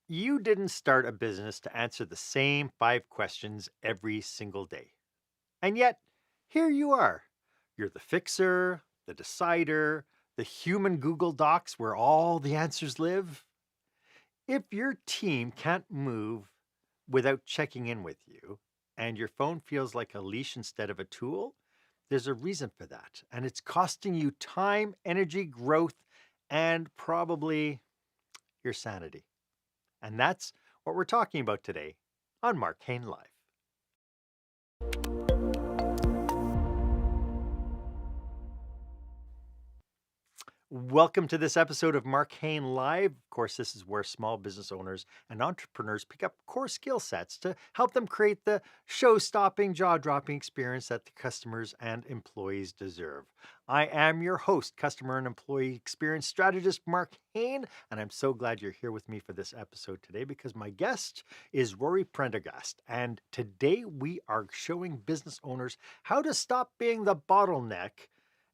You didn't start a business to answer the same 5 questions every single day. And yet, here you are. You're the fixer, the decider, the human Google Docs where all the answers live. If your team can't move without checking in with you, and your phone feels like a leash instead of a tool, there's a reason for that. And it's costing you time, energy, growth, and probably your sanity. And that's what we're talking about today on Mark Haine Live. Welcome to this episode of Mark Haine Live. Of course, this is where small business owners and entrepreneurs pick up core skill sets to help them create the show stopping, jaw dropping experience that the customers and employees deserve. I am your host, customer and employee experience strategist Mark Haine, and I'm so glad you're here with me for this episode today because my guest is Rory Prendergast. And today we are showing business owners how to stop being the bottleneck,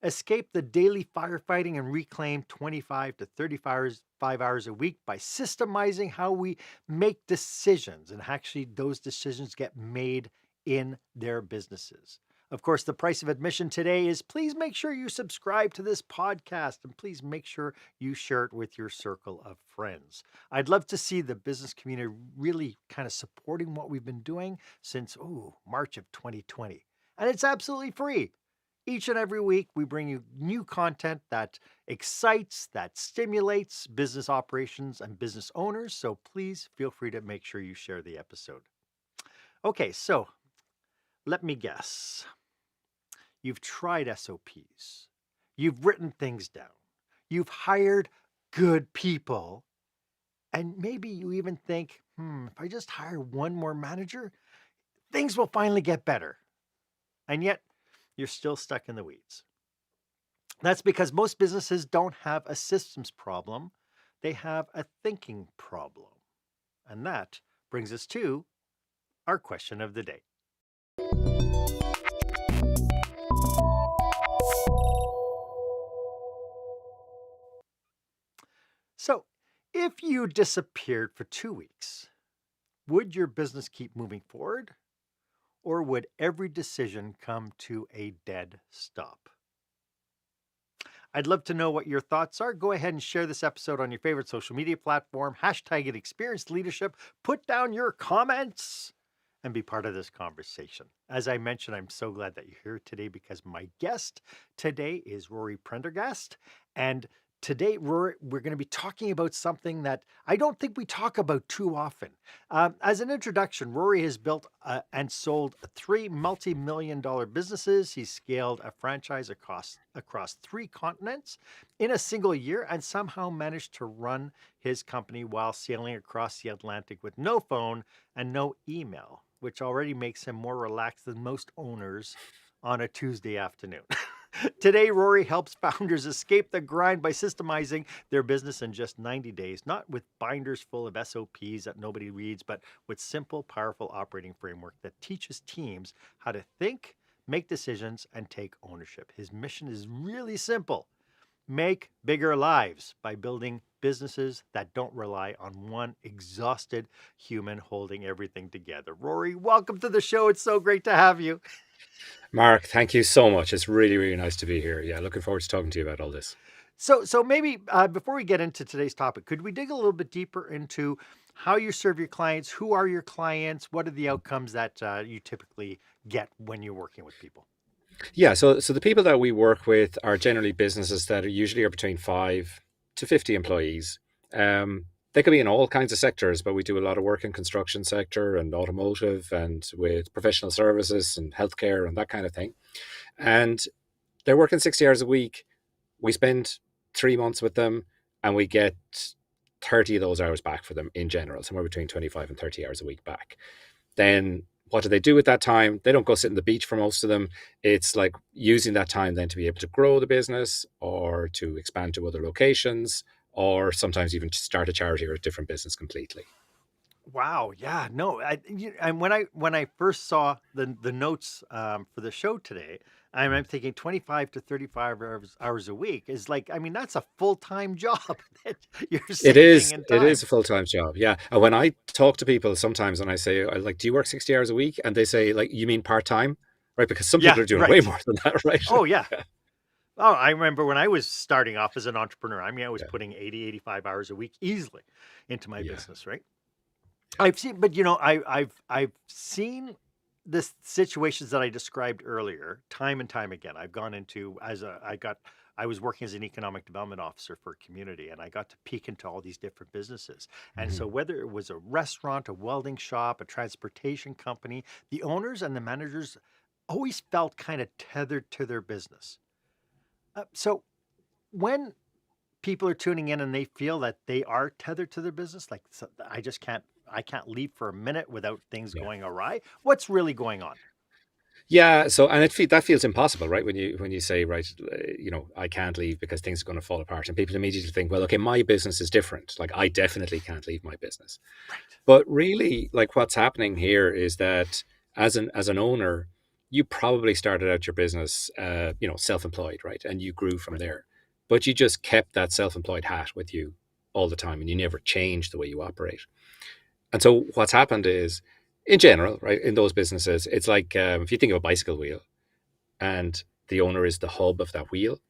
escape the daily firefighting, and reclaim 25 to 35 hours a week by systemizing how we make decisions. And actually, those decisions get made in their businesses. Of course, the price of admission today is please make sure you subscribe to this podcast and please make sure you share it with your circle of friends. I'd love to see the business community really kind of supporting what we've been doing since March of 2020. And it's absolutely free. Each and every week, we bring you new content that excites, that stimulates business operations and business owners. So please feel free to make sure you share the episode. Okay, so let me guess. You've tried SOPs, you've written things down, you've hired good people, and maybe you even think, if I just hire one more manager, things will finally get better. And yet, you're still stuck in the weeds. That's because most businesses don't have a systems problem, they have a thinking problem. And that brings us to our question of the day. So, if you disappeared for 2 weeks, would your business keep moving forward? Or would every decision come to a dead stop? I'd love to know what your thoughts are. Go ahead and share this episode on your favorite social media platform. Hashtag it experienced leadership. Put down your comments and be part of this conversation. As I mentioned, I'm so glad that you're here today because my guest today is Rory Prendergast. And today, Rory, we're going to be talking about something that I don't think we talk about too often. As an introduction, Rory has built and sold 3 multi-million-dollar businesses. He's scaled a franchise across 3 continents in a single year and somehow managed to run his company while sailing across the Atlantic with no phone and no email, which already makes him more relaxed than most owners on a Tuesday afternoon. Today, Rory helps founders escape the grind by systemizing their business in just 90 days, not with binders full of SOPs that nobody reads, but with simple, powerful operating framework that teaches teams how to think, make decisions, and take ownership. His mission is really simple. Make bigger lives by building businesses that don't rely on one exhausted human holding everything together. Rory, welcome to the show. It's so great to have you. Mark, thank you so much. It's really, really nice to be here. Yeah, looking forward to talking to you about all this. So maybe before we get into today's topic, could we dig a little bit deeper into how you serve your clients? Who are your clients? What are the outcomes that you typically get when you're working with people? Yeah, so the people that we work with are generally businesses that are usually between 5 to 50 employees. They could be in all kinds of sectors, but we do a lot of work in construction sector and automotive and with professional services and healthcare and that kind of thing. And they're working 60 hours a week. We spend 3 months with them and we get 30 of those hours back for them in general, somewhere between 25 and 30 hours a week back. Then what do they do with that time? They don't go sit on the beach for most of them. It's like using that time then to be able to grow the business or to expand to other locations or sometimes even to start a charity or a different business completely. Wow, yeah, no, and when I first saw the notes for the show today, I'm thinking 25 to 35 hours a week is like, I mean, that's a full-time job that you're saving in It is time. a full-time job. Yeah. And when I talk to people sometimes and I say, I like, do you work 60 hours a week? And they say, like, you mean part-time? Right? Because some Yeah, people are doing way right. more than that, right? Oh yeah. Yeah. Oh, I remember when I was starting off as an entrepreneur. I mean, I was Yeah. putting 80, 85 hours a week easily into my Yeah. business, right? Yeah. I've seen, but I've seen this situations that I described earlier time and time again. I've gone into as a I was working as an economic development officer for a community, and I got to peek into all these different businesses. And Mhm. so whether it was a restaurant, a welding shop, a transportation company, the owners and the managers always felt kind of tethered to their business. So when people are tuning in and they feel that they are tethered to their business, like, so I can't leave for a minute without things Yeah. going awry. What's really going on? Yeah, so and that feels impossible, right? When you say, right, I can't leave because things are going to fall apart, and people immediately think, well, okay, my business is different. Like, I definitely can't leave my business. Right. But really, like, what's happening here is that as an owner, you probably started out your business, self-employed, right, and you grew from Right. there. But you just kept that self-employed hat with you all the time, and you never changed the way you operate. And so what's happened is, in general, right, in those businesses, it's like if you think of a bicycle wheel and the owner is the hub of that wheel,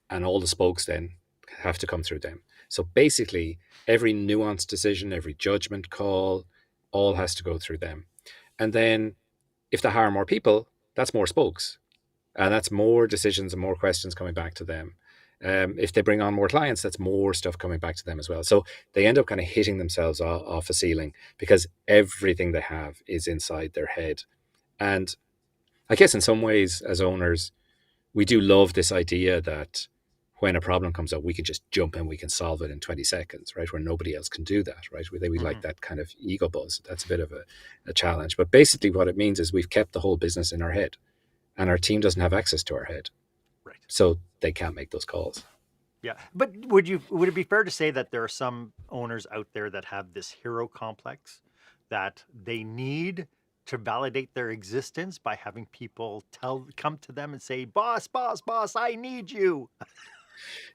and all the spokes then have to come through them. So basically, every nuanced decision, every judgment call, all has to go through them. And then if they hire more people, that's more spokes, and that's more decisions and more questions coming back to them. If they bring on more clients, that's more stuff coming back to them as well. So they end up kind of hitting themselves off a ceiling because everything they have is inside their head. And I guess in some ways, as owners, we do love this idea that when a problem comes up, we can just jump in, we can solve it in 20 seconds, right? Where nobody else can do that, right? We like Hmm. that kind of ego buzz. That's a bit of a challenge. But basically, what it means is we've kept the whole business in our head, and our team doesn't have access to our head. Right. So they can't make those calls. Yeah. But would it be fair to say that there are some owners out there that have this hero complex that they need to validate their existence by having people come to them and say, "Boss, boss, boss, I need you."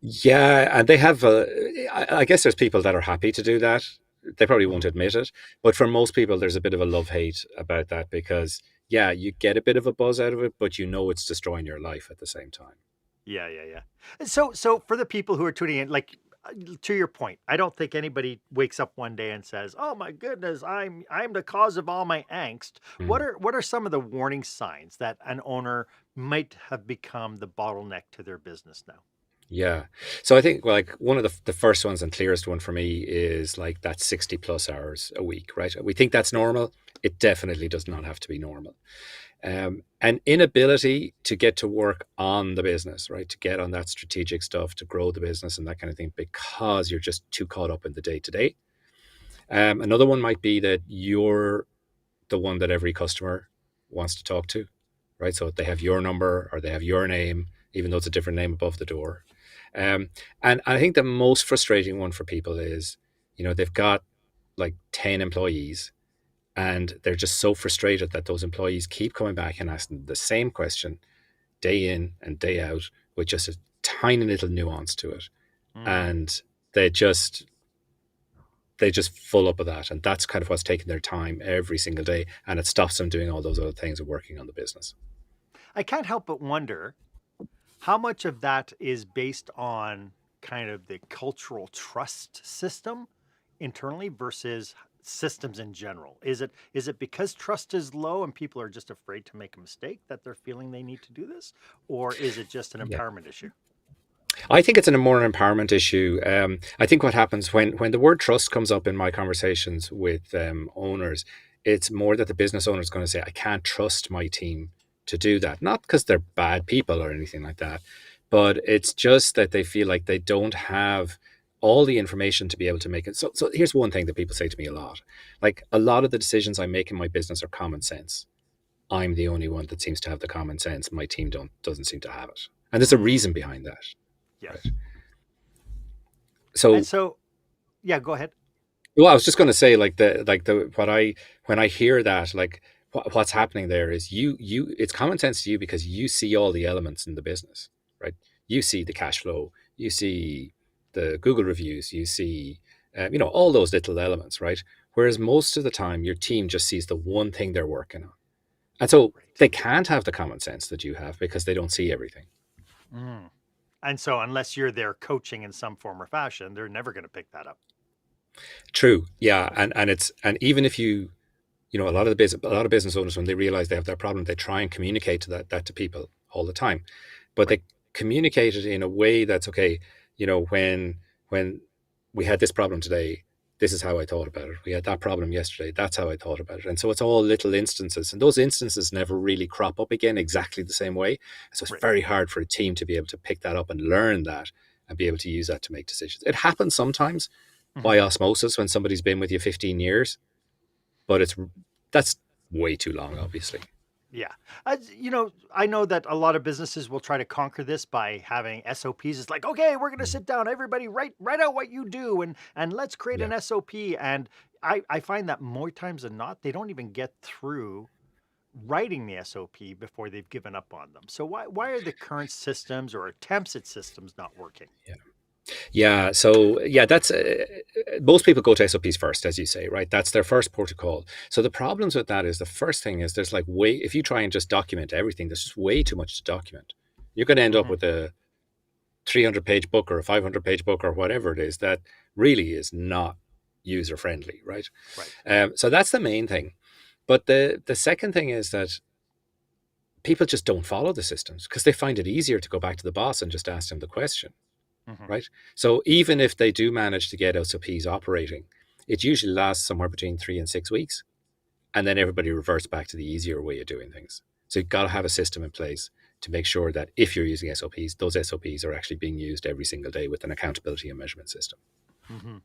Yeah, and they have. I guess there's people that are happy to do that. They probably won't Mhm. admit it, but for most people, there's a bit of a love hate about that because yeah, you get a bit of a buzz out of it, but you know it's destroying your life at the same time. Yeah, yeah, yeah. And so for the people who are tuning in, like, to your point, I don't think anybody wakes up one day and says, "Oh my goodness, I'm the cause of all my angst." Mm. What are some of the warning signs that an owner might have become the bottleneck to their business now? Yeah. So I think like one of the first ones and clearest one for me is like that 60 plus hours a week, right? We think that's normal. It definitely does not have to be normal. An inability to get to work on the business, right? To get on that strategic stuff, to grow the business and that kind of thing, because you're just too caught up in the day to day. Another one might be that you're the one that every customer wants to talk to, right? So they have your number or they have your name, even though it's a different name above the door. Um, and I think the most frustrating one for people is, they've got like 10 employees and they're just so frustrated that those employees keep coming back and asking the same question day in and day out with just a tiny little nuance to it. Mm. And they just they just full up of that. And that's kind of what's taking their time every single day. And it stops them doing all those other things and working on the business. I can't help but wonder how much of that is based on kind of the cultural trust system internally versus systems in general? Is it because trust is low and people are just afraid to make a mistake that they're feeling they need to do this, or is it just an Yeah. empowerment issue? I think it's a more an empowerment issue. I think what happens when the word trust comes up in my conversations with owners, it's more that the business owner is going to say, I can't trust my team to do that. Not because they're bad people or anything like that, but it's just that they feel like they don't have all the information to be able to make it. So here's one thing that people say to me a lot. Like a lot of the decisions I make in my business are common sense. I'm the only one that seems to have the common sense. My team doesn't seem to have it. And there's a Mm, reason behind that. Right. yes. And So so, yeah, go ahead. Well, I was just going to say, like the what I when I hear that, like what's happening there is it's common sense to you because you see all the elements in the business, right? You see the cash flow, you see the Google reviews, you see all those little elements, right? Whereas most of the time, your team just sees the one thing they're working on, and so Right. they can't have the common sense that you have because they don't see everything. Mm. And so, unless you're there coaching in some form or fashion, they're never going to pick that up. True, yeah, and even if a lot of business owners, when they realize they have that problem, they try and communicate that to people all the time, but Right. they communicate it in a way that's okay. When we had this problem today, this is how I thought about it. We had that problem yesterday, that's how I thought about it. And so it's all little instances, and those instances never really crop up again exactly the same way. So it's Right. very hard for a team to be able to pick that up and learn that and be able to use that to make decisions. It happens sometimes Mhm. by osmosis when somebody's been with you 15 years, but that's way too long, obviously. Yeah. I know that a lot of businesses will try to conquer this by having SOPs. It's like, okay, we're going to Mm. sit down, everybody write out what you do and let's create Yeah. an SOP. And I find that more times than not, they don't even get through writing the SOP before they've given up on them. So why are the current systems or attempts at systems not working? Yeah. Yeah. So yeah, that's most people go to SOPs first, as you say, right? That's their first protocol. So the problems with that is the first thing is there's like way if you try and just document everything, there's just way too much to document. You're going to end up Hmm. with a 300-page book or a 500-page book or whatever it is that really is not user friendly, right? Right. So that's the main thing. But the second thing is that people just don't follow the systems because they find it easier to go back to the boss and just ask them the question, Hmm. right? So even if they do manage to get SOPs operating, it usually lasts somewhere between 3 and 6 weeks, and then everybody reverts back to the easier way of doing things. So you've got to have a system in place to make sure that if you're using SOPs, those SOPs are actually being used every single day with an accountability and measurement system. Hmm.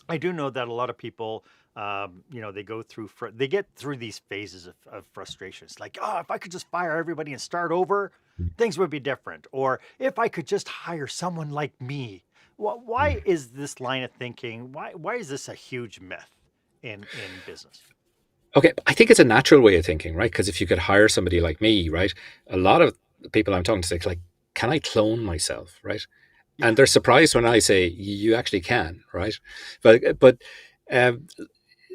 I do know that a lot of people, they go through, they get through these phases of frustration. It's like, oh, if I could just fire everybody and start over, things would be different. Or if I could just hire someone like me. Why Mm. is this line of thinking? Why is this a huge myth in business? Okay, I think it's a natural way of thinking, right? Because if you could hire somebody like me, right, a lot of the people I'm talking to say, like, can I clone myself, right? Yeah. And they're surprised when I say you actually can, right? But um,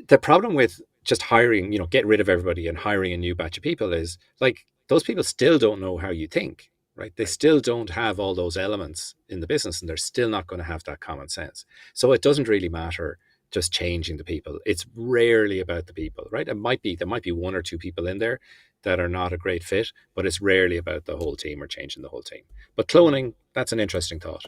the problem with just hiring, get rid of everybody and hiring a new batch of people is like those people still don't know how you think, right? They Right. still don't have all those elements in the business, and they're still not going to have that common sense. So it doesn't really matter just changing the people. It's rarely about the people, right? There might be one or two people in there that are not a great fit, but it's rarely about the whole team or changing the whole team. But Mhm. cloning, that's an interesting thought.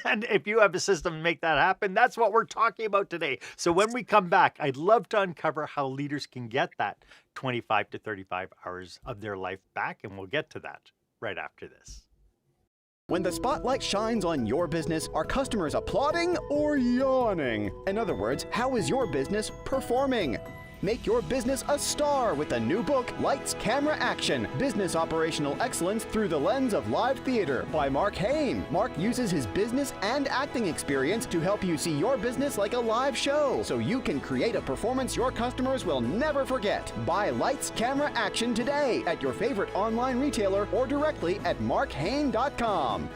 And if you have a system to make that happen, that's what we're talking about today. So when we come back, I'd love to uncover how leaders can get that 25 to 35 hours of their life back. And we'll get to that right after this. When the spotlight shines on your business, are customers applauding or yawning? In other words, how is your business performing? Make your business a star with the new book, Lights, Camera, Action, Business Operational Excellence Through the Lens of Live Theater by Marc Haine. Marc uses his business and acting experience to help you see your business like a live show so you can create a performance your customers will never forget. Buy Lights, Camera, Action today at your favorite online retailer or directly at markhaine.com.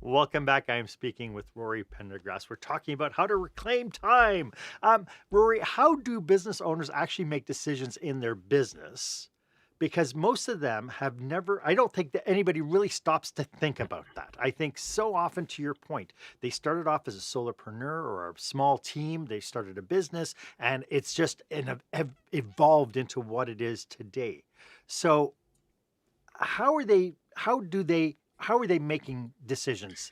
Welcome back. I am speaking with Rory Pendergrass. We're talking about how to reclaim time. Rory, how do business owners actually make decisions in their business? Because most of them have never, I don't think that anybody really stops to think about that. I think so often, to your point, they started off as a solopreneur or a small team, they started a business, and it's just evolved into what it is today. So, how are they making decisions?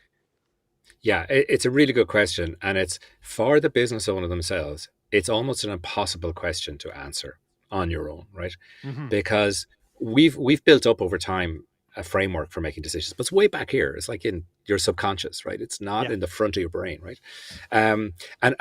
Yeah, it's a really good question. And it's for the business owner themselves, it's almost an impossible question to answer on your own, right? Hmm. Because we've built up over time a framework for making decisions, but it's way back here. It's like in your subconscious, right? It's not Yeah. in the front of your brain, right? And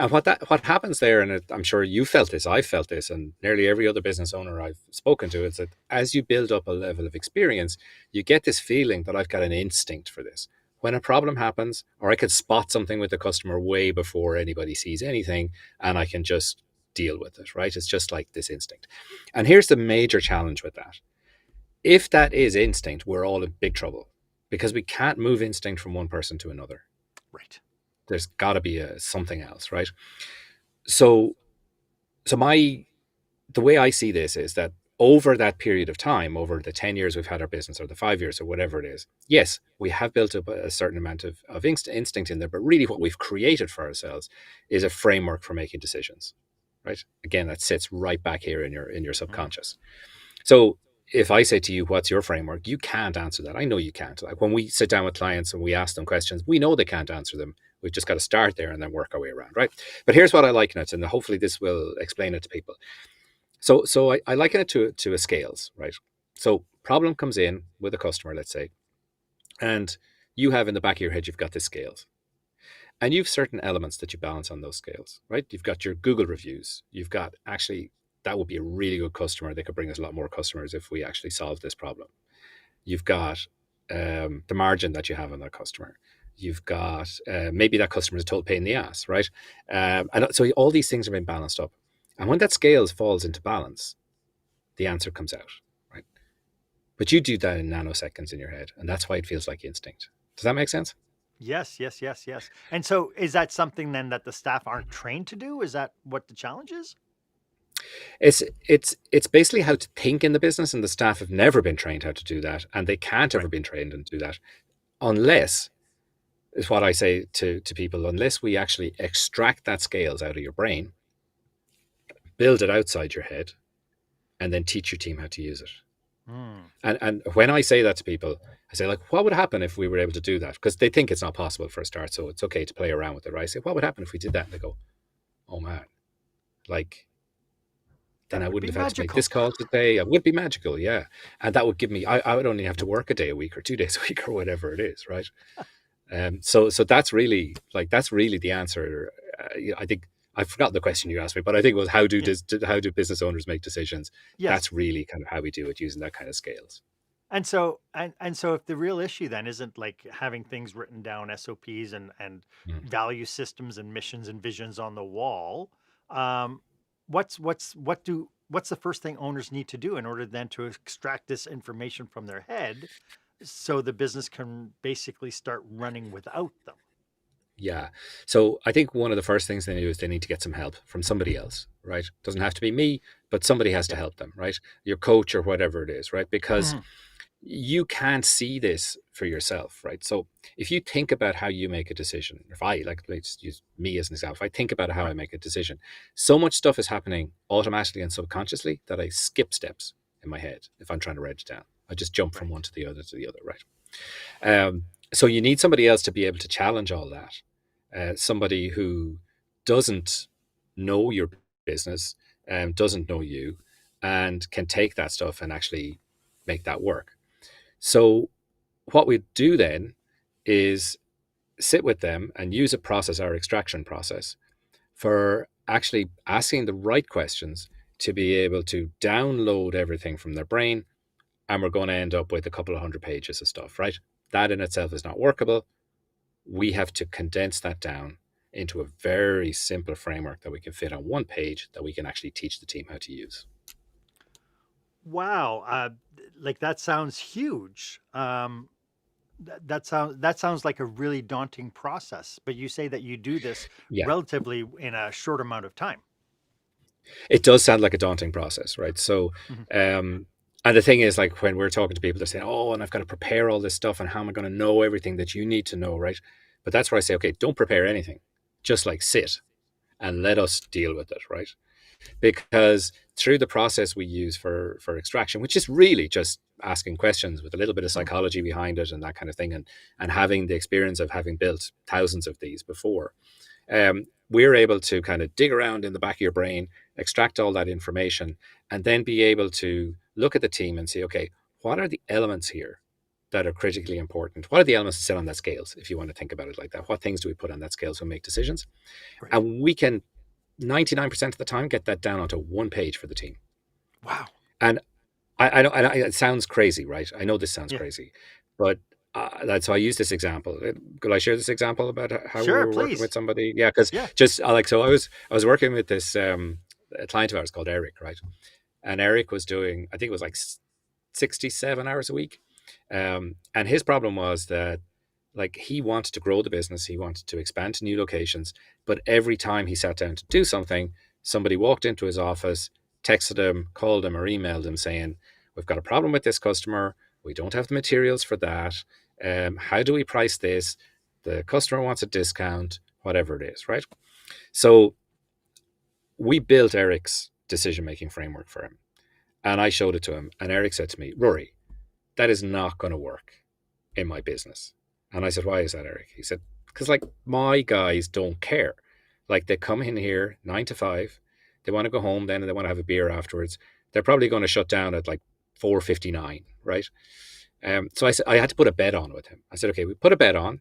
what happens there, and I'm sure you felt this, I felt this, and nearly every other business owner I've spoken to, is that as you build up a level of experience, you get this feeling that I've got an instinct for this. when a problem happens, or I could spot something with the customer way before anybody sees anything, and I can just deal with it, right? It's just like this instinct. And here's the major challenge with that. If that is instinct, we're all in big trouble because we can't move instinct from one person to another. Right. There's got to be something else, right? So, the way I see this is that over that period of time, over the 10 years we've had our business or the 5 years or whatever it is, yes, we have built up a certain amount of instinct in there, but really what we've created for ourselves is a framework for making decisions, right? Again, that sits right back here in your subconscious. So if I say to you, what's your framework? You can't answer that. I know you can't. Like when we sit down with clients and we ask them questions, we know they can't answer them. We've just got to start there and then work our way around, right? But here's what I liken it, and hopefully this will explain it to people. So I liken it to a scales, right? So problem comes in with a customer, let's say, and you have in the back of your head, you've got the scales. And you've certain elements that you balance on those scales, right? You've got your Google reviews. You've got actually, that would be a really good customer. They could bring us a lot more customers if we actually solve this problem. You've got the margin that you have on that customer. You've got maybe that customer is a total pain in the ass, right? And so all these things have been balanced up. And when that scales falls into balance, the answer comes out, right? But you do that in nanoseconds in your head, and that's why it feels like instinct. Does that make sense? Yes, yes, yes, yes. And so is that something then that the staff aren't trained to do? Is that what the challenge is? It's basically how to think in the business, and the staff have never been trained how to do that, and they can't ever Right. been trained to do that unless, is what I say to people, unless we actually extract that scales out of your brain, build it outside your head, and then teach your team how to use it. Hmm. And when I say that to people, I say, like, what would happen if we were able to do that? Because they think it's not possible for a start, so it's okay to play around with it, right? I say, what would happen if we did that? And they go, oh man, like, then That I would be wouldn't have had to make magical. this call today. It would be magical, yeah. And that would give me, I would only have to work a day a week or 2 days a week or whatever it is, right? So that's really the answer. I think I've forgotten the question you asked me, but I think it was how do business owners make decisions? Yes. That's really kind of how we do it using that kind of scales. And so if the real issue then isn't like having things written down, SOPs and Mm. value systems and missions and visions on the wall, um, what's the first thing owners need to do in order then to extract this information from their head so the business can basically start running without them? Yeah. So I think one of the first things they do is they need to get some help from somebody else, right? Doesn't have to be me, but somebody has to Yeah. help them, right? Your coach or whatever it is, right? Because Mhm. you can't see this for yourself, right? So if you think about how you make a decision, if I, like, let's use me as an example, if I think about how I Right. make a decision, so much stuff is happening automatically and subconsciously that I skip steps in my head if I'm trying to write it down. I just jump from one Right. to the other, right? So you need somebody else to be able to challenge all that. Somebody who doesn't know your business, doesn't know you, and can take that stuff and actually make that work. So what we do then is sit with them and use a process, our extraction process, for actually asking the right questions to be able to download everything from their brain. And we're going to end up with a couple of 100 pages of stuff, right? That in itself is not workable. We have to condense that down into a very simple framework that we can fit on one page that we can actually teach the team how to use. Wow. Like that sounds huge. That sounds like a really daunting process, but you say that you do this Yeah, relatively in a short amount of time. it does sound like a daunting process, right? So, Mhm. and the thing is, like when we're talking to people, they're saying, "Oh, and I've got to prepare all this stuff, and how am I going to know everything that you need to know?" Right? But that's where I say, okay, don't prepare anything, just like sit and let us deal with it, right? Because through the process we use for extraction, which is really just asking questions with a little bit of Mhm. psychology behind it and that kind of thing, and having the experience of having built thousands of these before, we're able to kind of dig around in the back of your brain, extract all that information, and then be able to look at the team and say, okay, what are the elements here that are critically important? What are the elements that sit on that scales, if you want to think about it like that? What things do we put on that scales when we make decisions? Right. And we can 99% of the time get that down onto one page for the team. Wow. And I know it sounds crazy, right? I know this sounds Yeah. crazy, but So I use this example. Could I share this example about how we Sure, were working please. with somebody? Yeah, because Yeah. just like so, I was working with this a client of ours called Eric, right? And Eric was doing, I think it was like 67 hours a week, and his problem was that like he wanted to grow the business, he wanted to expand to new locations, but every time he sat down to do something, somebody walked into his office, texted him, called him, or emailed him saying, "We've got a problem with this customer. We don't have the materials for that. How do we price this? The customer wants a discount, whatever it is," right? So we built Eric's decision making framework for him. And I showed it to him. And Eric said to me, "Rory, that is not going to work in my business." And I said, "Why is that, Eric?" He said, "Because like my guys don't care. Like they come in here 9 to 5. They want to go home then and they want to have a beer afterwards. They're probably going to shut down at like 4:59, right?" So I said, I had to put a bet on with him. I said, "Okay, we put a bet on.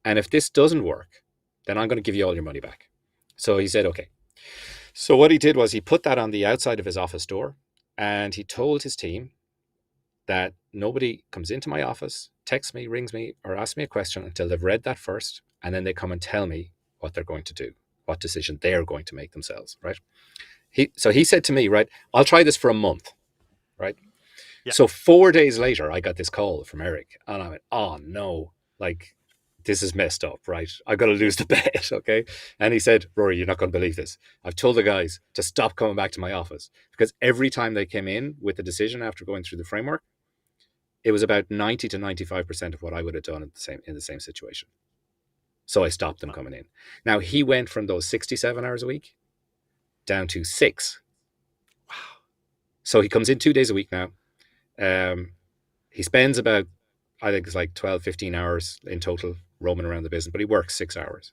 And if this doesn't work, then I'm going to give you all your money back." So he said, "Okay." So what he did was he put that on the outside of his office door and he told his team that nobody comes into my office, texts me, rings me, or asks me a question until they've read that first. And then they come and tell me what they're going to do, what decision they're going to make themselves, right? So he said to me, right, "I'll try this for a month," right? Yeah. So 4 days later, I got this call from Eric and I went, "Oh no, like this is messed up, right? I got to lose the bet." Okay. And he said, "Rory, you're not going to believe this. I've told the guys to stop coming back to my office because every time they came in with a decision after going through the framework, it was about 90 to 95% of what I would have done in the same situation." So I stopped them coming in. Now he went from those 67 hours a week down to 6. Wow. So he comes in 2 days a week now. He spends about, I think it's like 12, 15 hours in total roaming around the business, but he works 6 hours.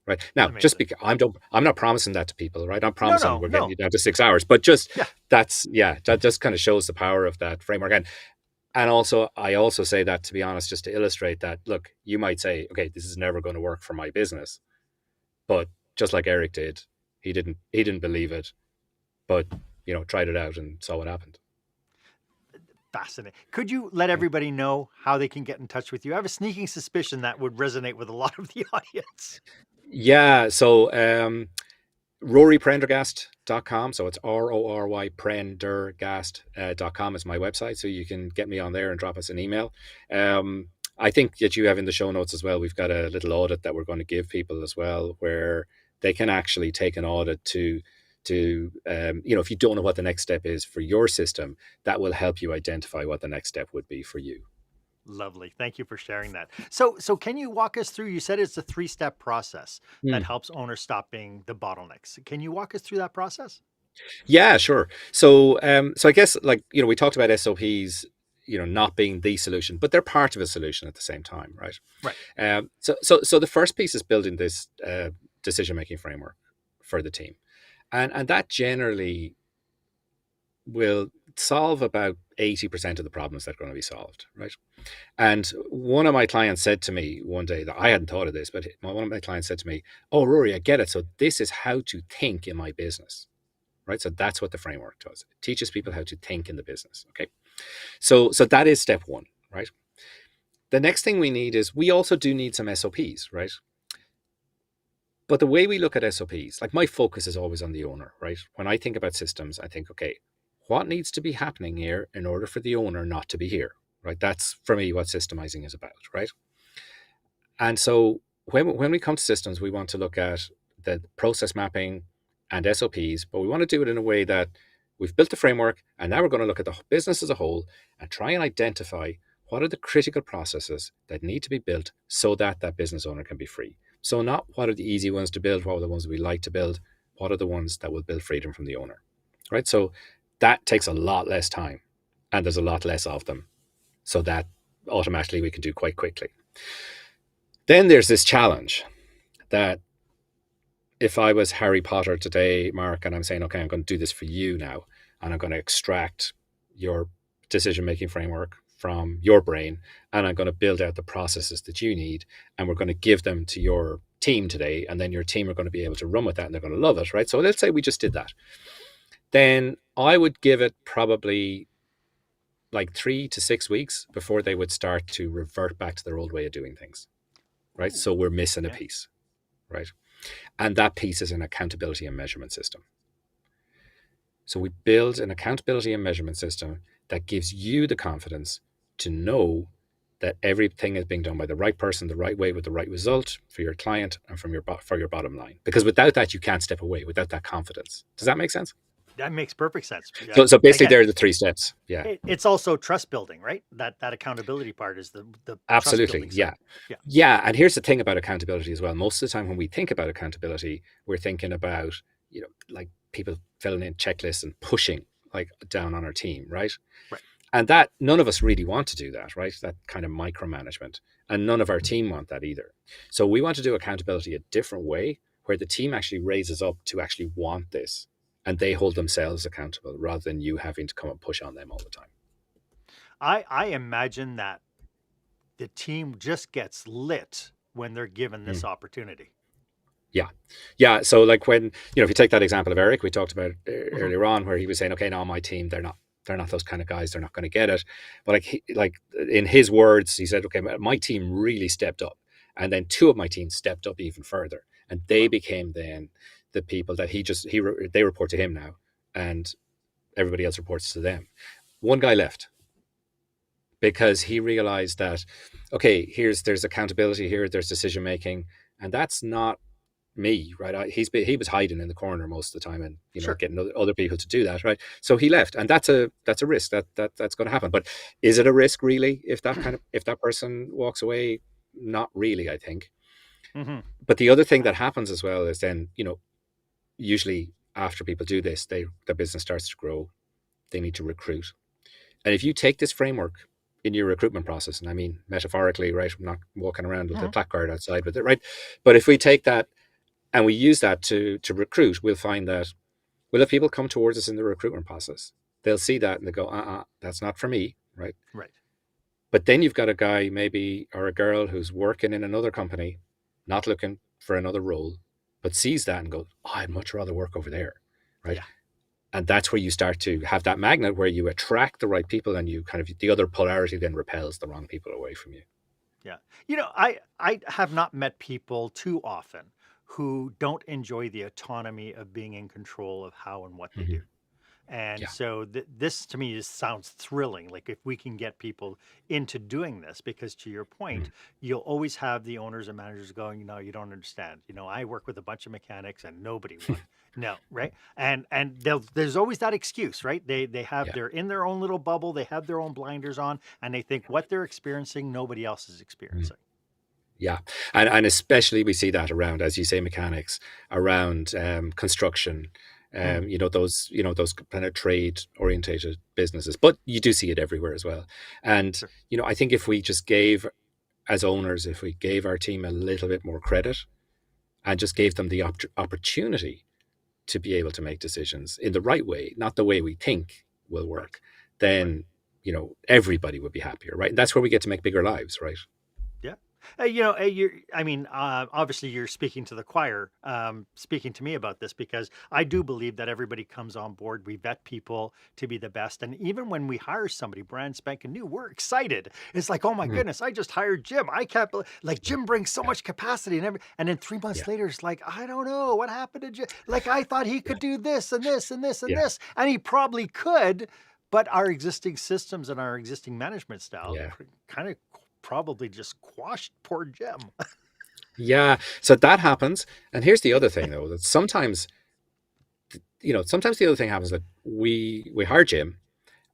Right now, just Amazing. because I'm not promising that to people, right? I'm No, promising no, we're getting no. you down to 6 hours, but just Yeah. that just kind of shows the power of that framework. And also, I also say that to be honest, just to illustrate that, look, you might say, "Okay, this is never going to work for my business," but just like Eric did, he didn't believe it, but tried it out and saw what happened. Fascinating. Could you let everybody know how they can get in touch with you? I have a sneaking suspicion that would resonate with a lot of the audience. Yeah, so RoryPrendergast.com. So it's RORY Prendergast.com is my website. So you can get me on there and drop us an email. I think that you have in the show notes as well, we've got a little audit that we're going to give people as well, where they can actually take an audit to if you don't know what the next step is for your system, that will help you identify what the next step would be for you. Lovely. Thank you for sharing that. So can you walk us through, you said it's a 3-step process that Mm. helps owners stopping the bottlenecks. Can you walk us through that process? Yeah, sure. So I guess we talked about SOPs, not being the solution, but they're part of a solution at the same time, right? Right. So the first piece is building this decision making framework for the team, and that generally will solve about 80% of the problems that are going to be solved, right? And one of my clients said to me one day that I hadn't thought of this, but one of my clients said to me, "Oh, Rory, I get it. So this is how to think in my business." Right. So that's what the framework does. It teaches people how to think in the business. Okay. So that is step one, right? The next thing we need is we also do need some SOPs, right? But the way we look at SOPs, like my focus is always on the owner, right? When I think about systems, I think, okay, what needs to be happening here in order for the owner not to be here, right? That's for me what systemizing is about, right? And so when we come to systems, we want to look at the process mapping and SOPs, but we want to do it in a way that we've built the framework and now we're going to look at the business as a whole and try and identify what are the critical processes that need to be built so that that business owner can be free. So not what are the easy ones to build, what are the ones we like to build, what are the ones that will build freedom from the owner, right? So that takes a lot less time and there's a lot less of them. So that automatically we can do quite quickly. Then there's this challenge that if I was Harry Potter today, Mark, and I'm saying, okay, I'm going to do this for you now, and I'm going to extract your decision-making framework from your brain, and I'm going to build out the processes that you need, and we're going to give them to your team today, and then your team are going to be able to run with that, and they're going to love it, right? So let's say we just did that. Then I would give it probably like 3 to 6 weeks before they would start to revert back to their old way of doing things, right? Ooh, So we're missing a yeah. piece, right? And that piece is an accountability and measurement system. So we build an accountability and measurement system that gives you the confidence to know that everything is being done by the right person, the right way, with the right result for your client and for your bottom line. Because without that, you can't step away. Without that confidence, does that make sense? That makes perfect sense. So basically, Again, there are the 3 steps. Yeah, it's also trust building, right? That accountability part is the trust absolutely. building Yeah, side. Yeah. yeah. And here's the thing about accountability as well. Most of the time, when we think about accountability, we're thinking about, like people filling in checklists and pushing like down on our team, right? Right. And that none of us really want to do that, right? That kind of micromanagement. And none of our team want that either. So we want to do accountability a different way, where the team actually raises up to actually want this and they hold themselves accountable rather than you having to come and push on them all the time. I imagine that the team just gets lit when they're given this Mm. opportunity. Yeah. Yeah. So like when, if you take that example of Eric, we talked about Mhm. earlier on, where he was saying, okay, now my team, they're not those kind of guys. They're not going to get it. But like in his words, he said, okay, my team really stepped up. And then 2 of my team stepped up even further. And they Wow. became then the people that they report to him now, and everybody else reports to them. One guy left because he realized that, okay, there's accountability here, there's decision making, and that's not me, right? He was hiding in the corner most of the time, and Sure. getting other people to do that, right? So he left, and that's a risk that's going to happen. But is it a risk really if that person walks away? Not really, I think. Hmm. But the other thing that happens as well is then, usually after people do this, their business starts to grow. They need to recruit, and if you take this framework in your recruitment process, and I mean metaphorically, right? I'm not walking around with a placard outside with it, right? But if we take that and we use that to recruit, we'll find that we'll have people come towards us in the recruitment process. They'll see that and they go, that's not for me, right? Right. But then you've got a guy maybe or a girl who's working in another company, not looking for another role, but sees that and goes, I'd much rather work over there, right? Yeah. And that's where you start to have that magnet where you attract the right people, and you kind of, the other polarity then repels the wrong people away from you. Yeah. I have not met people too often who don't enjoy the autonomy of being in control of how and what they do. Mm-hmm. And Yeah. so this to me sounds thrilling. Like if we can get people into doing this, because to your point, Mm. you'll always have the owners and managers going, no, you don't understand. I work with a bunch of mechanics and nobody won. No, right? And there's always that excuse, right? Yeah. They're in their own little bubble, they have their own blinders on, and they think what they're experiencing, nobody else is Mm. experiencing. Yeah, and especially we see that around, as you say, mechanics, around construction, Hmm. those kind of trade orientated businesses. But you do see it everywhere as well. And Sure. I think if we just gave, as owners, if we gave our team a little bit more credit and just gave them the opportunity to be able to make decisions in the right way, not the way we think will Right. work, Right. then everybody would be happier, right? And that's where we get to make bigger lives, right? Yeah. Obviously, you're speaking to the choir, speaking to me about this, because I do believe that everybody comes on board. We vet people to be the best. And even when we hire somebody brand spanking new, we're excited. It's like, oh my Mm. goodness, I just hired Jim. I can't believe, like, Jim brings so Yeah, much capacity. And then 3 months yeah, later, it's like, I don't know what happened to Jim. Like, I thought he yeah, could do this and this and this and yeah, this. And he probably could. But our existing systems and our existing management style yeah. kind of probably just quashed poor Jim. Yeah, so that happens. And here's the other thing, though, that sometimes the other thing happens, that we hire Jim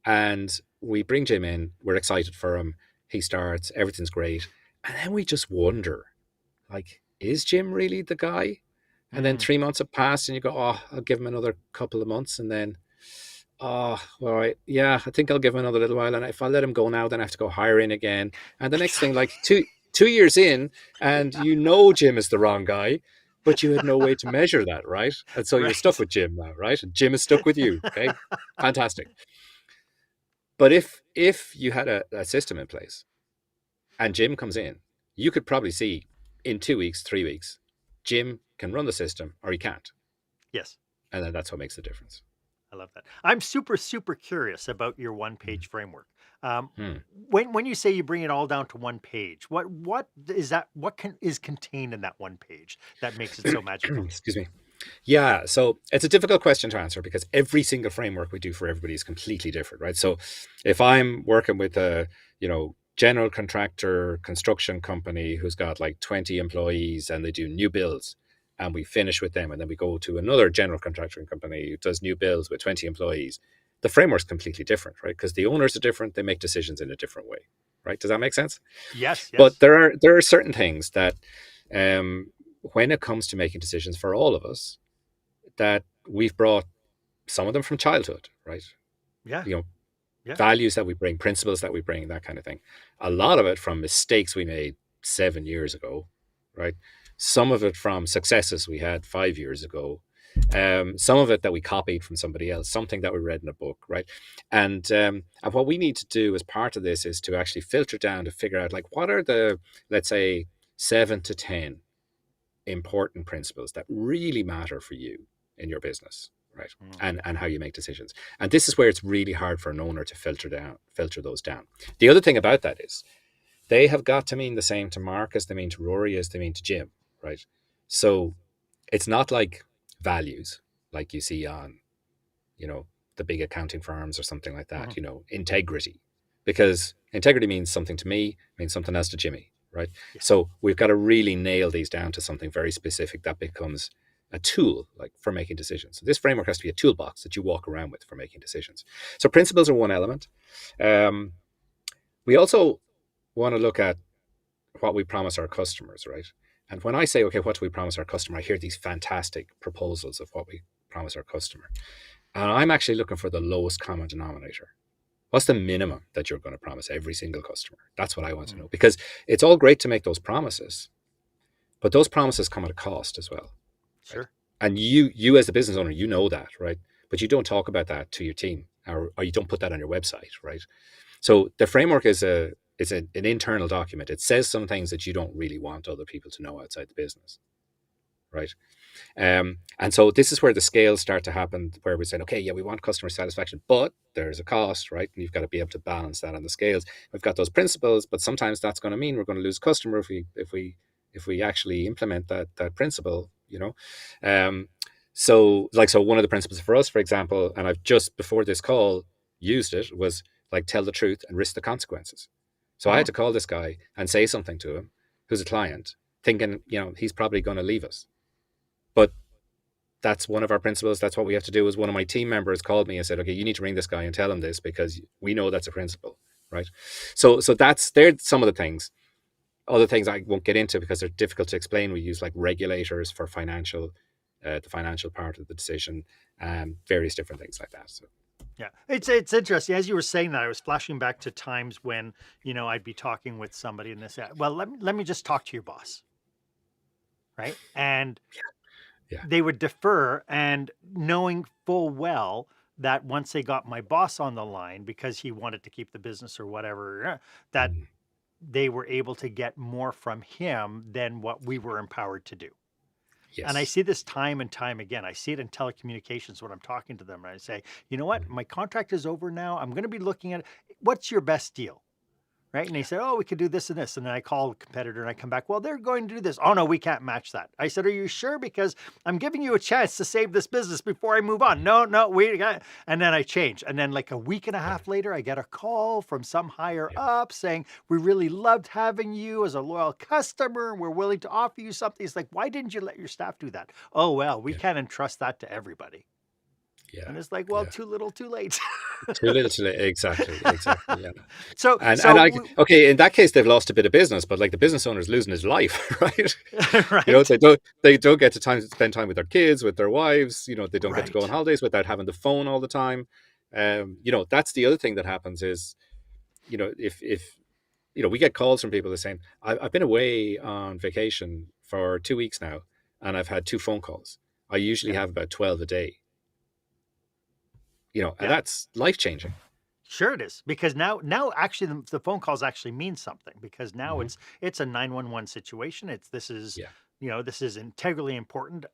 and we bring Jim in, we're excited for him, he starts, everything's great, and then we just wonder, like, is Jim really the guy? And then Mm, 3 months have passed, and you go, oh, I'll give him another couple of months, and then, oh, all right, yeah, I think I'll give him another little while, and if I let him go now, then I have to go hiring again. And the next thing, exactly. like two years in, and Jim is the wrong guy, but you had no way to measure that, right? And so you're stuck Right. with Jim now, right? And Jim is stuck with you. Okay, fantastic. But if you had a system in place and Jim comes in, you could probably see in 2 weeks, 3 weeks, Jim can run the system or he can't, Yes, and then that's what makes the difference. I love that. I'm super, super curious about your Mm. one-page framework. Um, Hmm. when you say you bring it all down to one page, what is that? What is contained in that one page that makes it so magical? Excuse me. Yeah, so it's a difficult question to answer because every single framework we do for everybody is completely different, right? So if I'm working with a, general contractor construction company who's got like 20 employees and they do new builds and we finish with them and then we go to another general contracting company who does new builds with 20 employees, the framework's completely different, right? Because the owners are different, they make decisions in a different way, right? Does that make sense? Yes, But yes. there are certain things that when it comes to making decisions for all of us, that we've brought some of them from childhood, right? Yeah, You know, yeah. values that we bring, principles that we bring, that kind of thing. A lot of it from mistakes we made 7 years ago, right? Some of it from successes we had 5 years ago. Some of it that we copied from somebody else, something that we read in a book, right? And what we need to do as part of this is to actually filter down to figure out like what are the, let's say, 7 to 10 important principles that really matter for you in your business, right? Mm. And how you make decisions. And this is where it's really hard for an owner to filter those down. The other thing about that is they have got to mean the same to Mark as they mean to Rory as they mean to Jim, right? So it's not like values like you see on, the big accounting firms or something like that, Mhm. integrity. Because integrity means something to me, means something else to Jimmy, right? Yeah. So we've got to really nail these down to something very specific that becomes a tool like for making decisions. So this framework has to be a toolbox that you walk around with for making decisions. So principles are one element. We also want to look at what we promise our customers, right? And when I say, okay, what do we promise our customer? I hear these fantastic proposals of what we promise our customer. And I'm actually looking for the lowest common denominator. What's the minimum that you're going to promise every single customer? That's what I want to Mm. know. Because it's all great to make those promises, but those promises come at a cost as well, right? Sure. And you as the business owner, you know that, right? But you don't talk about that to your team, or you don't put that on your website, right? So the framework is an internal document. It says some things that you don't really want other people to know outside the business, right? And so this is where the scales start to happen, where we're saying, okay, yeah, we want customer satisfaction, but there's a cost, right? And you've got to be able to balance that on the scales. We've got those principles, but sometimes that's going to mean we're going to lose customer if we actually implement that principle, So one of the principles for us, for example, and I've just before this call used it, was like tell the truth and risk the consequences. So I had Mm. to call this guy and say something to him, who's a client, thinking, he's probably going to leave us. But that's one of our principles. That's what we have to do. Is one of my team members called me and said, okay, you need to ring this guy and tell him this because we know that's a principle, right? So they're some of the things. Other things I won't get into because they're difficult to explain. We use like regulators for the financial part of the decision, various different things like that. So Yeah, it's interesting. As you were saying that, I was flashing back to times when I'd be talking with somebody and they say, "Well, let me just talk to your boss," right? And yeah. they would defer, and knowing full well that once they got my boss on the line because he wanted to keep the business or whatever, that Mm, they were able to get more from him than what we were empowered to do. And I yes. see this time and time again. I see it in telecommunications when I'm talking to them and I say, you know what? Mm, My contract is over now. I'm going to be looking at what's your best deal? Right. And they yeah. said, oh, we could do this and this. And then I call a competitor and I come back, well, they're going to do this. Oh, no, we can't match that. I said, are you sure? Because I'm giving you a chance to save this business before I move on. No, no, we got, and then I change. And then like a week and a Yeah. half later, I get a call from some higher Yeah. up saying, we really loved having you as a loyal customer. We're willing to offer you something. It's like, why didn't you let your staff do that? Oh, well, we Yeah. can't entrust that to everybody. Yeah. And it's like, well, Yeah. too little, too late. Too little, too late. Exactly. Exactly. Yeah. so, And so, I okay, in that case, they've lost a bit of business, but like the business owner's losing his life, right? right, They don't get to spend time with their kids, with their wives. They don't get to go on right. holidays without having the phone all the time. That's the other thing that happens is, if we get calls from people that saying, I've been away on vacation for 2 weeks now, and I've had 2 phone calls. I usually Yeah, have about 12 a day. And yeah. that's life changing. Sure it is, because now actually the phone calls actually mean something because now Hmm. it's a 911 situation. This is Yeah. this is integrally important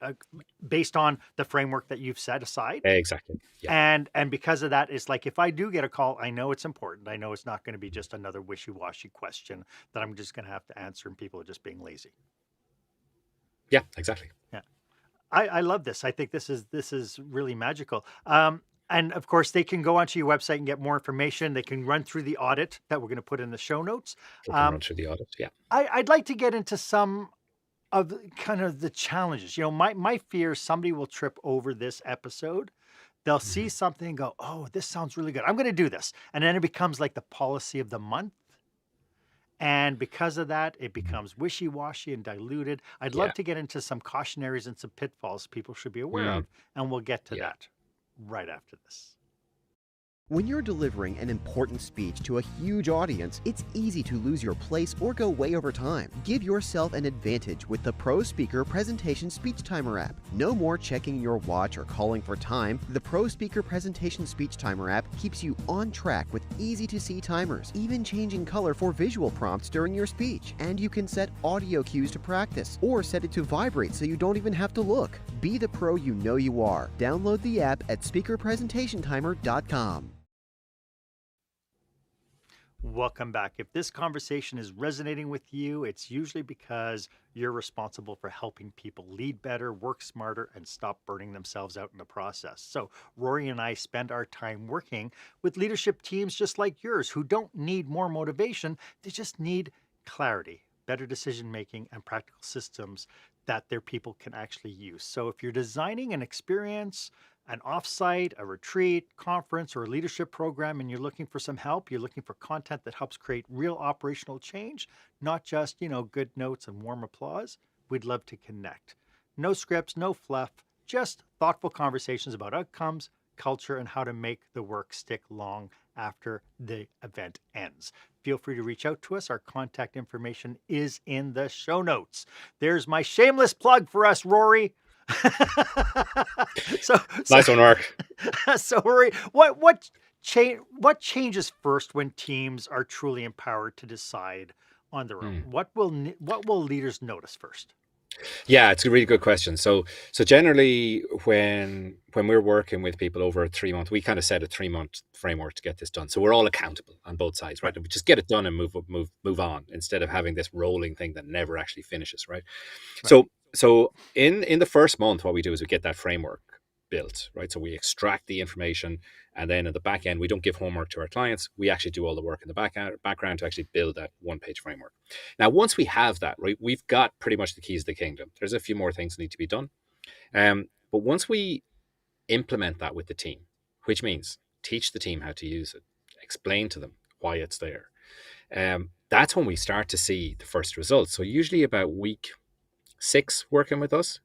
based on the framework that you've set aside. Exactly. Yeah. And because of that, it's like, if I do get a call, I know it's important. I know it's not going to be just another wishy-washy question that I'm just going to have to answer and people are just being lazy. Yeah, exactly. Yeah. I love this. I think this is really magical. And of course, they can go onto your website and get more information. They can run through the audit that we're going to put in the show notes. We can run through the audit. Yeah. I'd like to get into some of kind of the challenges. My fear is somebody will trip over this episode. They'll see something and go, "Oh, this sounds really good. I'm going to do this." And then it becomes like the policy of the month. And because of that, it becomes wishy-washy and diluted. I'd love Yeah. to get into some cautionaries and some pitfalls people should be aware Mm. of, and we'll get to Yeah. that right after this. When you're delivering an important speech to a huge audience, it's easy to lose your place or go way over time. Give yourself an advantage with the Pro Speaker Presentation Speech Timer app. No more checking your watch or calling for time. The Pro Speaker Presentation Speech Timer app keeps you on track with easy-to-see timers, even changing color for visual prompts during your speech. And you can set audio cues to practice, or set it to vibrate so you don't even have to look. Be the pro you know you are. Download the app at speakerpresentationtimer.com. Welcome back. If this conversation is resonating with you, it's usually because you're responsible for helping people lead better, work smarter, and stop burning themselves out in the process. So Rory and I spend our time working with leadership teams just like yours who don't need more motivation. They just need clarity, better decision-making, and practical systems that their people can actually use. So if you're designing an experience, an offsite, a retreat, conference, or a leadership program, and you're looking for some help, you're looking for content that helps create real operational change, not just, good notes and warm applause, we'd love to connect. No scripts, no fluff, just thoughtful conversations about outcomes, culture, and how to make the work stick long after the event ends. Feel free to reach out to us. Our contact information is in the show notes. There's my shameless plug for us, Rory. Nice one, Marc. So Rory, what changes first when teams are truly empowered to decide on their own? What will leaders notice first? Yeah, it's a really good question. So generally, when we're working with people over a 3 month, we kind of set a 3 month framework to get this done. So we're all accountable on both sides, right? We just get it done and move on, instead of having this rolling thing that never actually finishes, right? So in the first month, what we do is we get that framework built, right? So we extract the information, and then at the back end, we don't give homework to our clients. We actually do all the work in the background to actually build that one-page framework. Now, once we have that, right, we've got pretty much the keys of the kingdom. There's a few more things that need to be done. But once we implement that with the team, which means teach the team how to use it, explain to them why it's there, that's when we start to see the first results. So usually about week 6 working with us,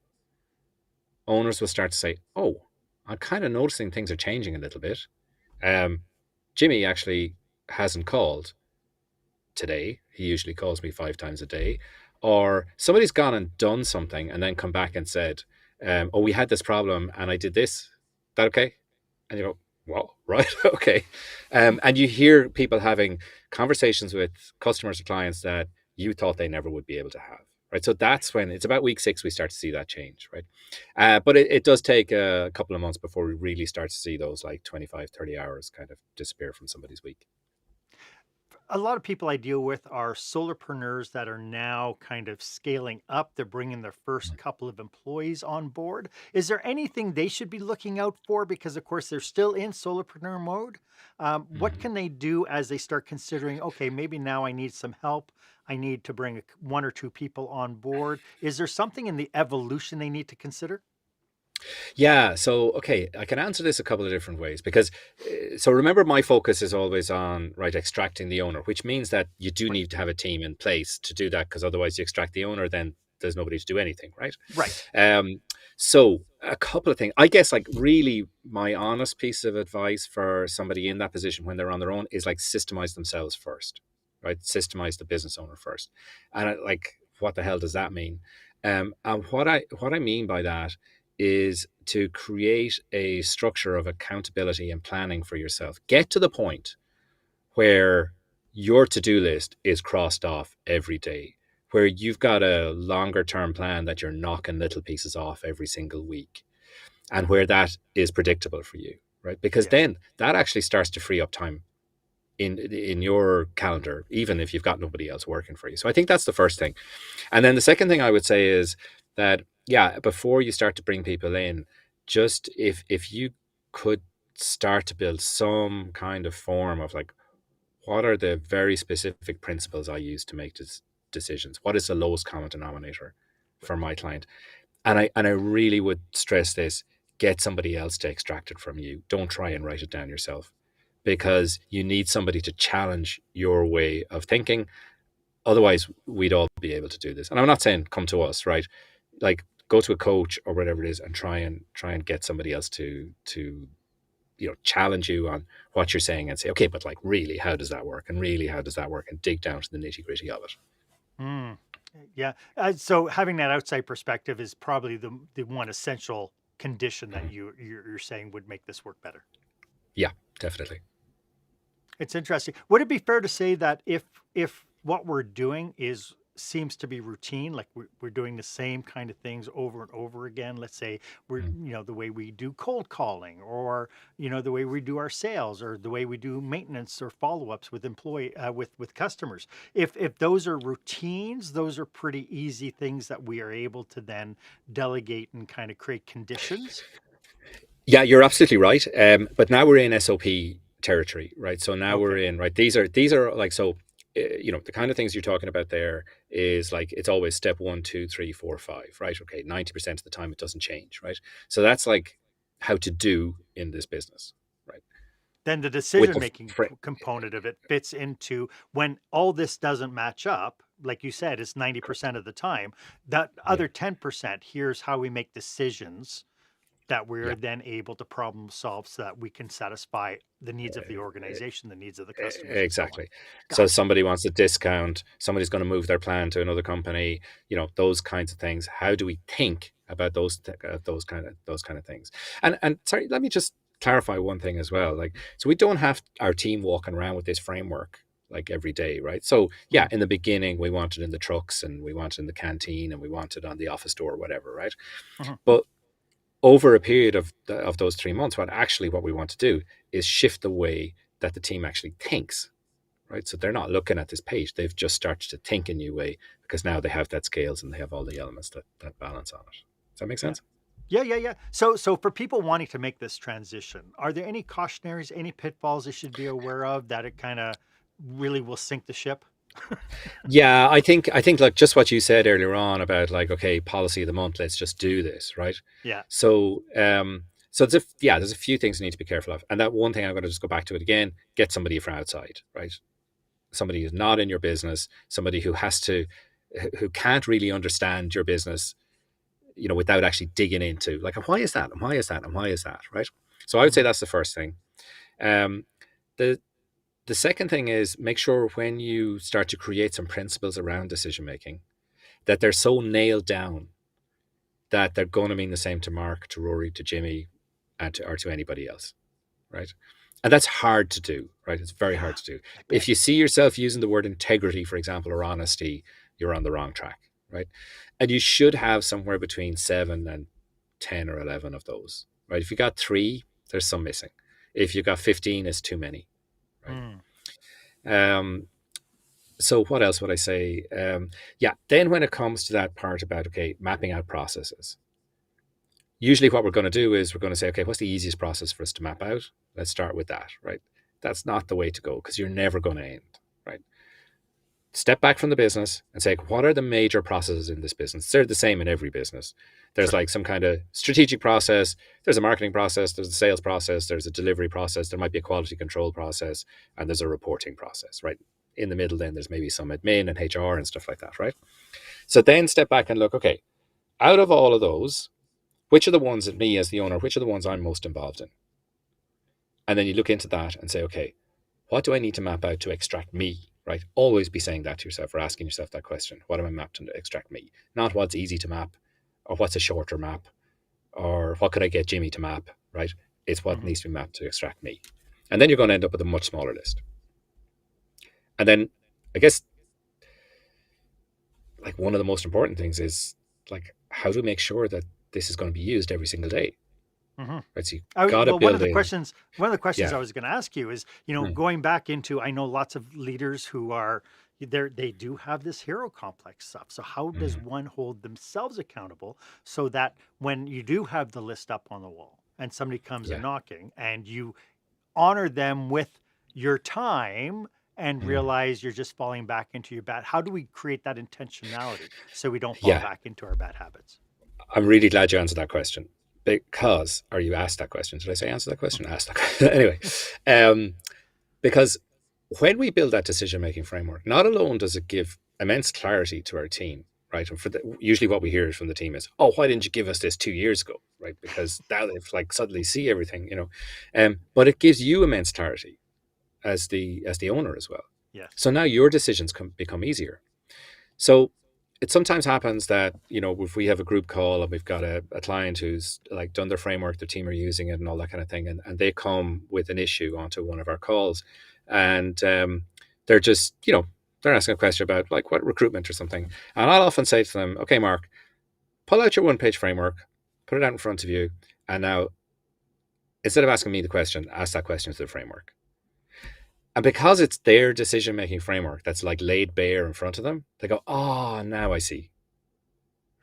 owners will start to say, "Oh, I'm kind of noticing things are changing a little bit. Jimmy actually hasn't called today. He usually calls me 5 times a day." Or somebody's gone and done something and then come back and said, "Oh, we had this problem and I did this. Is that okay?" And you go, "Well, right, okay." And you hear people having conversations with customers or clients that you thought they never would be able to have. Right. So that's when it's about week 6, we start to see that change. Right. But it does take a couple of months before we really start to see those like 25, 30 hours kind of disappear from somebody's week. A lot of people I deal with are solopreneurs that are now kind of scaling up. They're bringing their first couple of employees on board. Is there anything they should be looking out for? Because, of course, they're still in solopreneur mode. What can they do as they start considering, okay, maybe now I need some help. I need to bring 1 or 2 people on board. Is there something in the evolution they need to consider? Yeah. So, okay, I can answer this a couple of different ways because, so remember, my focus is always on, right, extracting the owner, which means that you do need to have a team in place to do that, because otherwise you extract the owner, then there's nobody to do anything, right? Right. So a couple of things, I guess, like really my honest piece of advice for somebody in that position when they're on their own is like systemize themselves first, right? Systemize the business owner first. And what the hell does that mean? And what I mean by that is to create a structure of accountability and planning for yourself. Get to the point where your to-do list is crossed off every day, where you've got a longer term plan that you're knocking little pieces off every single week, and where that is predictable for you, right? Because Yes. then that actually starts to free up time in your calendar, even if you've got nobody else working for you. So I think that's the first thing. And then the second thing I would say is that, yeah, before you start to bring people in, just if you could start to build some kind of form of like, what are the very specific principles I use to make decisions? What is the lowest common denominator for my client? And I really would stress this: get somebody else to extract it from you. Don't try and write it down yourself, because you need somebody to challenge your way of thinking. Otherwise, we'd all be able to do this. And I'm not saying come to us, right? Like, go to a coach or whatever it is and try and get somebody else to challenge you on what you're saying and say, okay, but like, really, how does that work? And really, how does that work? And dig down to the nitty gritty of it. Mm. Yeah. So having that outside perspective is probably the one essential condition that Mhm. you're saying would make this work better. Yeah, definitely. It's interesting. Would it be fair to say that if what we're doing seems to be routine, like we're doing the same kind of things over and over again? Let's say we're, Mhm. the way we do cold calling, or the way we do our sales, or the way we do maintenance or follow-ups with with customers. If those are routines, those are pretty easy things that we are able to then delegate and kind of create conditions. Yeah, you're absolutely right. But now we're in SOP territory, right? So now we're Okay. in, right. These are like, so, the kind of things you're talking about there is like, it's always step 1, 2, 3, 4, 5, right? Okay, 90% of the time it doesn't change, right? So that's like how to do in this business, right? Then the With decision the making fr- component of it fits into when all this doesn't match up, like you said, it's correct. 90% of the time. That Yeah. other 10%, here's how we make decisions that we're Yeah. then able to problem solve so that we can satisfy the needs of the Uh, organization, the needs of the customers, and so on. Exactly. So Gotcha. somebody wants a discount, somebody's going to move their plan to another company, those kinds of things. How do we think about those kind of things? And sorry, let me just clarify one thing as well. Like, so we don't have our team walking around with this framework like every day, right? So yeah, Mhm, in the beginning we want it in the trucks, and we want it in the canteen, and we want it on the office door, whatever, right? mhm. But over a period of those 3 months, what we want to do is shift the way that the team actually thinks, right? So they're not looking at this page; they've just started to think a new way, because now they have that scales and they have all the elements that balance on it. Does that make Yeah. sense? Yeah. So for people wanting to make this transition, are there any cautionaries, any pitfalls they should be aware of that it kind of really will sink the ship? Yeah, I think like just what you said earlier on about, like, okay, policy of the month, let's just do this, right? Yeah. So there's a few things you need to be careful of, and that one thing I'm going to just go back to it again: get somebody from outside, right? Somebody who's not in your business, somebody who can't really understand your business, without actually digging into, like, why is that, and why is that, and why is that, right? So I would say Mhm. that's the first thing. Um, the the second thing is, make sure when you start to create some principles around decision making, that they're so nailed down that they're going to mean the same to Mark, to Rory, to Jimmy, or to anybody else, right? And that's hard to do, right? It's very Yeah, hard to do. I If bet. you see yourself using the word integrity, for example, or honesty, you're on the wrong track, right? And you should have somewhere between 7 and 10 or 11 of those, right? If you got three, there's some missing. If you got 15, it's too many, right? Mm, Um, so what else would I say? Yeah, then when it comes to that part about, okay, mapping out processes, usually what we're going to do is we're going to say, okay, what's the easiest process for us to map out? Let's start with that, right? That's not the way to go, because you're never going to end, right? Step back from the business and say, what are the major processes in this business? They're the same in every business. There's sure. like some kind of strategic process, there's a marketing process, there's a sales process, there's a delivery process, there might be a quality control process, and there's a reporting process, right? In the middle, then there's maybe some admin and HR and stuff like that, right? So then step back and look, okay, out of all of those, which are the ones that me as the owner, which are the ones I'm most involved in? And then you look into that and say, okay, what do I need to map out to extract me, right? Always be saying that to yourself, or asking yourself that question. What am I mapped to extract me? Not what's easy to map, or what's a shorter map, or what could I get Jimmy to map, right? It's what Mhm. needs to be mapped to extract me. And then you're going to end up with a much smaller list. And then I guess like one of the most important things is like how to make sure that this is going to be used every single day. Mm-hmm. Right. So you got to Well, build in. one of the questions Yeah. I was going to ask you is, Mm, going back into, I know lots of leaders who are there, they do have this hero complex stuff. So how does mm, one hold themselves accountable so that when you do have the list up on the wall and somebody comes a yeah. knocking and you honor them with your time and Mm, realize you're just falling back into your bad, how do we create that intentionality so we don't fall yeah. back into our bad habits? I'm really glad you answered that question because, or you asked that question. Did I say answer that question? Ask that question. Anyway, um, because when we build that decision making framework, not alone does it give immense clarity to our team, right? And usually what we hear from the team is, "Oh, why didn't you give us this 2 years ago?" Right? Because now they've like suddenly see everything, But it gives you immense clarity as the owner as well. Yes. So now your decisions become easier. So it sometimes happens that, if we have a group call and we've got a client who's like done their framework, their team are using it and all that kind of thing, and they come with an issue onto one of our calls, and they're just, they're asking a question about like what recruitment or something. And I'll often say to them, okay, Mark, pull out your 1 page framework, put it out in front of you. And now, instead of asking me the question, ask that question to the framework. And because it's their decision making framework that's like laid bare in front of them, they go, oh, now I see.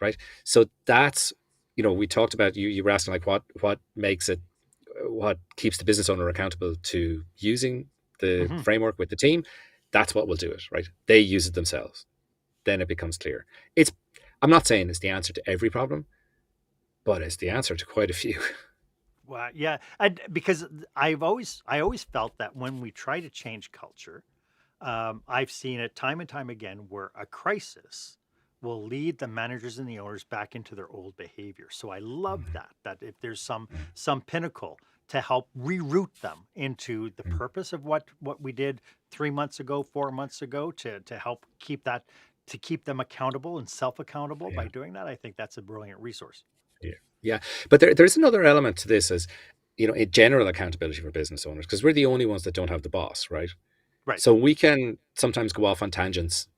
Right. So that's, we talked about, you were asking like what makes it, what keeps the business owner accountable to using the Hmm. framework with the team. That's what will do it. Right. They use it themselves. Then it becomes clear. I'm not saying it's the answer to every problem, but it's the answer to quite a few. Well, yeah, because I always felt that when we try to change culture, I've seen it time and time again where a crisis will lead the managers and the owners back into their old behavior. So I love that if there's some pinnacle to help reroute them into the purpose of what we did 3 months ago, 4 months ago, to help keep that, to keep them accountable and self accountable by Yeah. doing that. I think that's a brilliant resource. Yeah. Yeah. But there's another element to this as, a general accountability for business owners, because we're the only ones that don't have the boss, right? Right. So we can sometimes go off on tangents,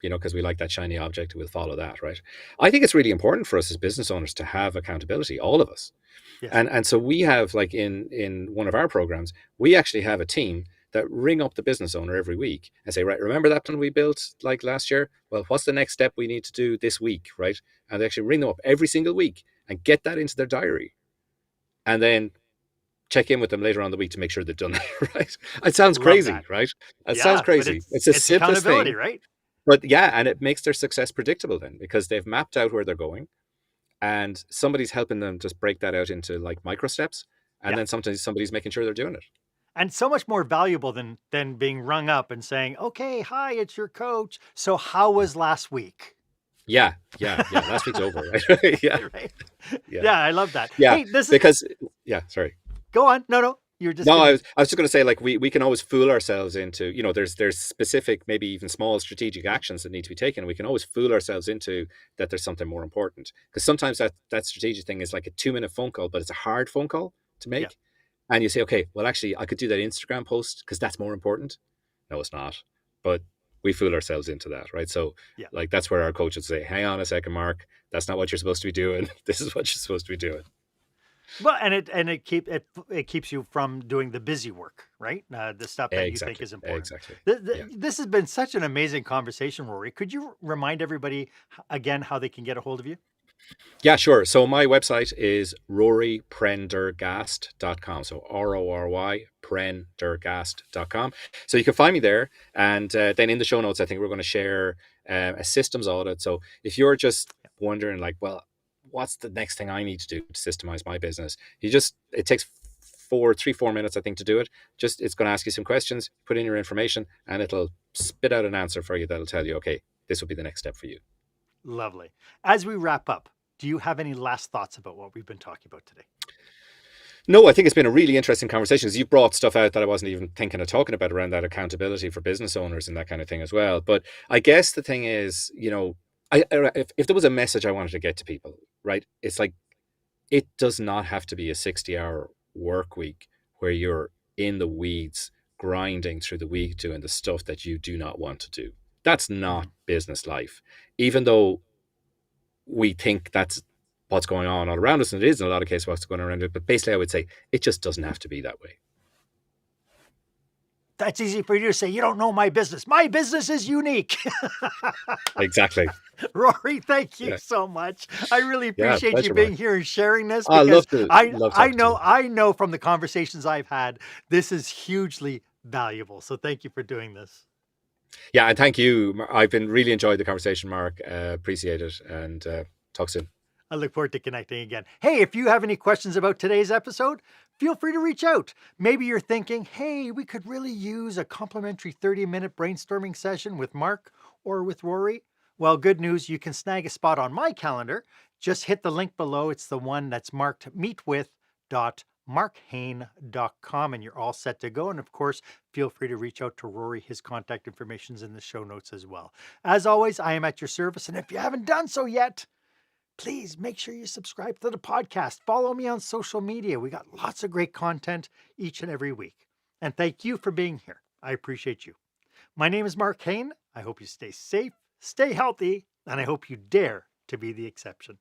because we like that shiny object, we'll follow that, right? I think it's really important for us as business owners to have accountability, all of us. Yes. And so we have like in one of our programs, we actually have a team that ring up the business owner every week and say, right, remember that plan we built like last year? Well, what's the next step we need to do this week, right? And they actually ring them up every single week and get that into their diary, and then check in with them later on the week to make sure they've done it. Right? It sounds Love crazy, that. right? It sounds Yeah, but crazy. It's the it's simplest accountability, thing, right? but yeah, and it makes their success predictable then, because they've mapped out where they're going, and somebody's helping them just break that out into like micro steps, and Yeah. then sometimes somebody's making sure they're doing it. And so much more valuable than being rung up and saying, "Okay, hi, it's your coach. So how was last week?" Yeah, yeah, yeah. Last week's over, right? Yeah, Right? yeah, Yeah, I love that. yeah. Hey, this is Because yeah, sorry. go on. No, no, you're just No, gonna. I was just going to say, like, we can always fool ourselves into, there's specific, maybe even small strategic actions that need to be taken. We can always fool ourselves into that there's something more important, because sometimes that strategic thing is like a 2 minute phone call, but it's a hard phone call to Yeah, make. And you say, okay, well, actually, I could do that Instagram post because that's more important. No, it's not. But we fool ourselves into that, right? So, yeah. like, that's where our coach would say, hang on a second, Mark, that's not what you're supposed to be doing. This is what you're supposed to be doing. Well, it keeps you from doing the busy work, right? The stuff that you think Exactly. is important. Exactly. Yeah. This has been such an amazing conversation, Rory. Could you remind everybody again how they can get a hold of you? Yeah, sure. So my website is roryprendergast.com. So RORY prendergast.com. So you can find me there. And then in the show notes, I think we're going to share a systems audit. So if you're just wondering, like, well, what's the next thing I need to do to systemize my business? It takes 4 minutes, I think, to do it. It's going to ask you some questions, put in your information, and it'll spit out an answer for you that'll tell you, okay, this will be the next step for you. Lovely. As we wrap up, do you have any last thoughts about what we've been talking about today? No, I think it's been a really interesting conversation, because you've brought stuff out that I wasn't even thinking of talking about around that accountability for business owners and that kind of thing as well. But I guess the thing is, if there was a message I wanted to get to people, right, it's like, it does not have to be a 60-hour work week where you're in the weeds, grinding through the week, doing the stuff that you do not want to do. That's not business life. Even though we think that's what's going on all around us, and it is in a lot of cases what's going on around it, but basically I would say it just doesn't have to be that way. That's easy for you to say. You don't know my business. My business is unique. Exactly. Rory, thank you Yeah. so much. I really Yeah, appreciate you pleasure, being Mark. here and sharing this, I because love talking to you. I know from the conversations I've had, this is hugely valuable. So thank you for doing this. Yeah, and thank you. I've been really enjoyed the conversation, Mark. Appreciate it, and talk soon. I look forward to connecting again. Hey, if you have any questions about today's episode, feel free to reach out. Maybe you're thinking, hey, we could really use a complimentary 30-minute brainstorming session with Marc or with Rory. Well, good news, you can snag a spot on my calendar. Just hit the link below. It's the one that's marked meetwith.markhaine.com, and you're all set to go. And of course, feel free to reach out to Rory. His contact information is in the show notes as well. As always, I am at your service. And if you haven't done so yet, please make sure you subscribe to the podcast. Follow me on social media. We got lots of great content each and every week. And thank you for being here. I appreciate you. My name is Marc Haine. I hope you stay safe, stay healthy, and I hope you dare to be the exception.